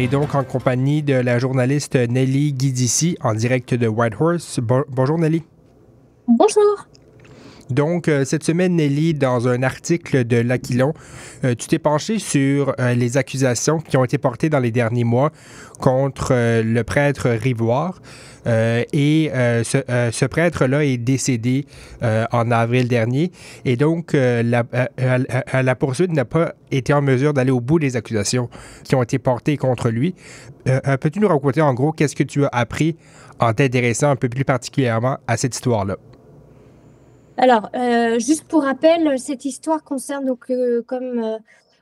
est donc en compagnie de la journaliste Nelly Guidici en direct de Whitehorse. Bonjour Nelly. Bonjour. Donc, cette semaine, Nelly, dans un article de L'Aquilon, tu t'es penché sur les accusations qui ont été portées dans les derniers mois contre le prêtre Rivoire. Ce prêtre-là est décédé en avril dernier. Et donc, la poursuite n'a pas été en mesure d'aller au bout des accusations qui ont été portées contre lui. Peux-tu nous raconter en gros qu'est-ce que tu as appris en t'intéressant un peu plus particulièrement à cette histoire-là? Alors, juste pour rappel, cette histoire concerne donc, comme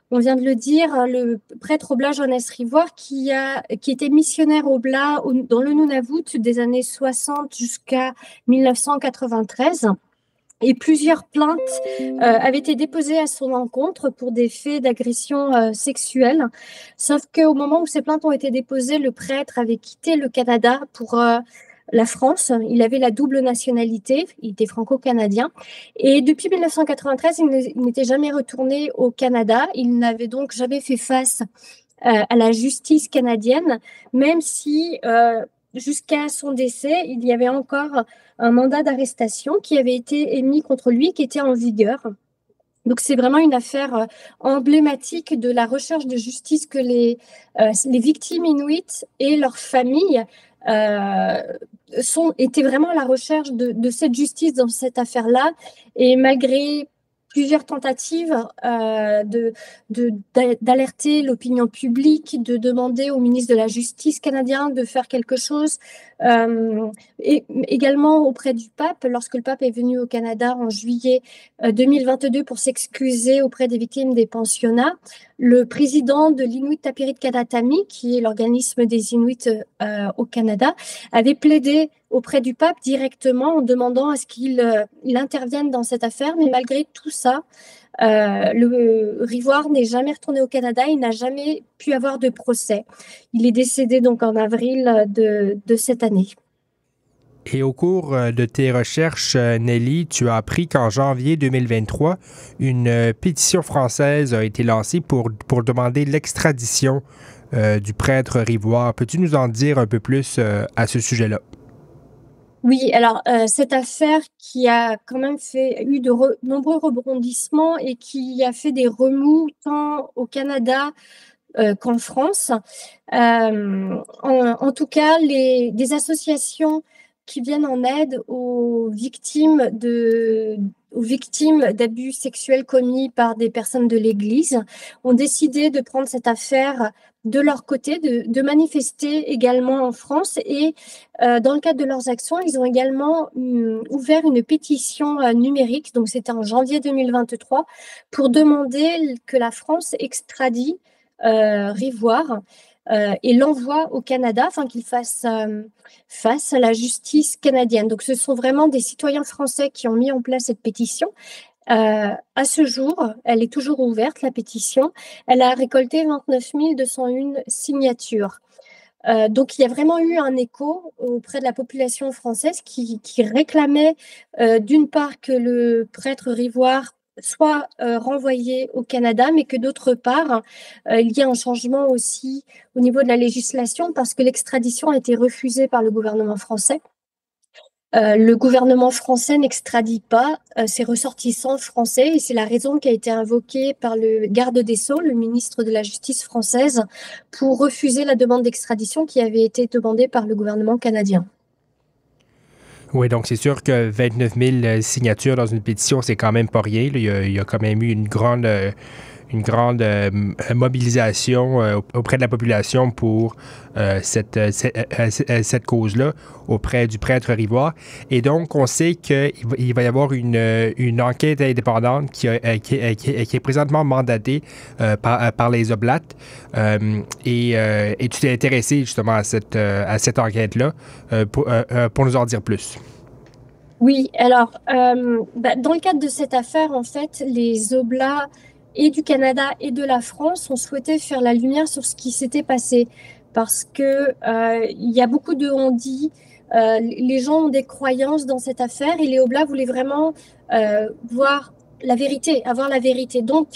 on vient de le dire, le prêtre Oblat Joannès Rivoire qui était missionnaire Oblat dans le Nunavut des années 60 jusqu'à 1993. Et plusieurs plaintes avaient été déposées à son encontre pour des faits d'agression sexuelle. Sauf qu'au moment où ces plaintes ont été déposées, le prêtre avait quitté le Canada pour la France. Il avait la double nationalité, il était franco-canadien. Et depuis 1993, il n'était jamais retourné au Canada. Il n'avait donc jamais fait face à la justice canadienne, même si jusqu'à son décès, il y avait encore un mandat d'arrestation qui avait été émis contre lui, qui était en vigueur. Donc, c'est vraiment une affaire emblématique de la recherche de justice que les victimes inuites et leurs familles étaient vraiment à la recherche de cette justice dans cette affaire-là. Et malgré plusieurs tentatives d'alerter l'opinion publique, de demander au ministre de la Justice canadien de faire quelque chose, et également auprès du pape, lorsque le pape est venu au Canada en juillet 2022 pour s'excuser auprès des victimes des pensionnats. Le président de l'Inuit Tapirit Kadatami, qui est l'organisme des Inuits au Canada, avait plaidé auprès du pape directement en demandant à ce qu'il intervienne dans cette affaire. Mais malgré tout ça, le Rivoire n'est jamais retourné au Canada, il n'a jamais pu avoir de procès. Il est décédé donc en avril de cette année. Et au cours de tes recherches, Nelly, tu as appris qu'en janvier 2023, une pétition française a été lancée pour demander l'extradition du prêtre Rivoire. Peux-tu nous en dire un peu plus à ce sujet-là? Oui, alors cette affaire qui a quand même eu de nombreux rebondissements et qui a fait des remous tant au Canada qu'en France. En tout cas, des associations qui viennent en aide aux victimes d'abus sexuels commis par des personnes de l'Église ont décidé de prendre cette affaire de leur côté, de manifester également en France. Et dans le cadre de leurs actions, ils ont également ouvert une pétition numérique, donc c'était en janvier 2023, pour demander que la France extradie Rivoire et l'envoie au Canada afin qu'il fasse face à la justice canadienne. Donc, ce sont vraiment des citoyens français qui ont mis en place cette pétition. À ce jour, elle est toujours ouverte, la pétition. Elle a récolté 29 201 signatures. Donc, il y a vraiment eu un écho auprès de la population française qui réclamait d'une part que le prêtre Rivoire soit renvoyé au Canada, mais que d'autre part, il y a un changement aussi au niveau de la législation parce que l'extradition a été refusée par le gouvernement français. Le gouvernement français n'extradie pas ses ressortissants français et c'est la raison qui a été invoquée par le garde des Sceaux, le ministre de la Justice française, pour refuser la demande d'extradition qui avait été demandée par le gouvernement canadien. Oui, donc c'est sûr que 29 000 signatures dans une pétition, c'est quand même pas rien. Il y a quand même eu une grande mobilisation auprès de la population pour cette cause-là auprès du prêtre Rivoire. Et donc, on sait qu'il va y avoir une enquête indépendante qui est présentement mandatée par les Oblates. Et tu t'es intéressé justement à cette enquête-là pour nous en dire plus. Oui, alors, dans le cadre de cette affaire, en fait, les Oblats et du Canada et de la France ont souhaité faire la lumière sur ce qui s'était passé parce que il y a beaucoup de on-dit. Les gens ont des croyances dans cette affaire et les Oblats voulaient vraiment voir la vérité, avoir la vérité. Donc,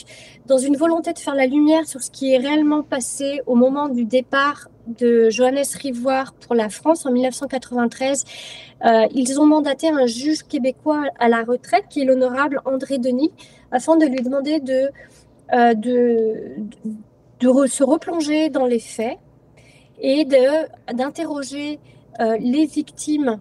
dans une volonté de faire la lumière sur ce qui est réellement passé au moment du départ de Johannes Rivoire pour la France en 1993, ils ont mandaté un juge québécois à la retraite, qui est l'honorable André Denis, afin de lui demander de se replonger dans les faits et d'interroger les victimes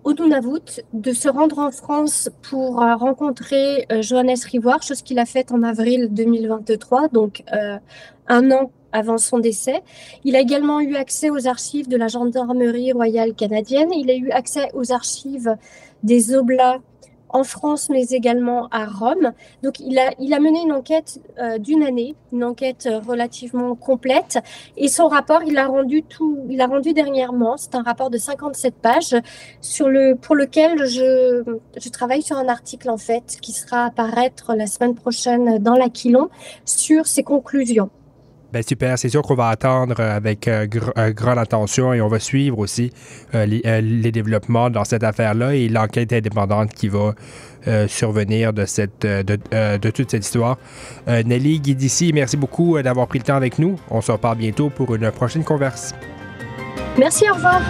au Nunavut, de se rendre en France pour rencontrer Johannes Rivoire, chose qu'il a faite en avril 2023, donc un an avant son décès. Il a également eu accès aux archives de la Gendarmerie royale canadienne. Il a eu accès aux archives des Oblats en France, mais également à Rome. Donc, il a mené une enquête d'une année, une enquête relativement complète. Et son rapport, il a rendu dernièrement. C'est un rapport de 57 pages pour lequel je travaille sur un article, en fait, qui sera à paraître la semaine prochaine dans l'Aquilon sur ses conclusions. Ben super, c'est sûr qu'on va attendre avec grande attention et on va suivre aussi les développements dans cette affaire-là et l'enquête indépendante qui va survenir de toute cette histoire. Nelly Guidici, merci beaucoup d'avoir pris le temps avec nous. On se reparle bientôt pour une prochaine converse. Merci, au revoir.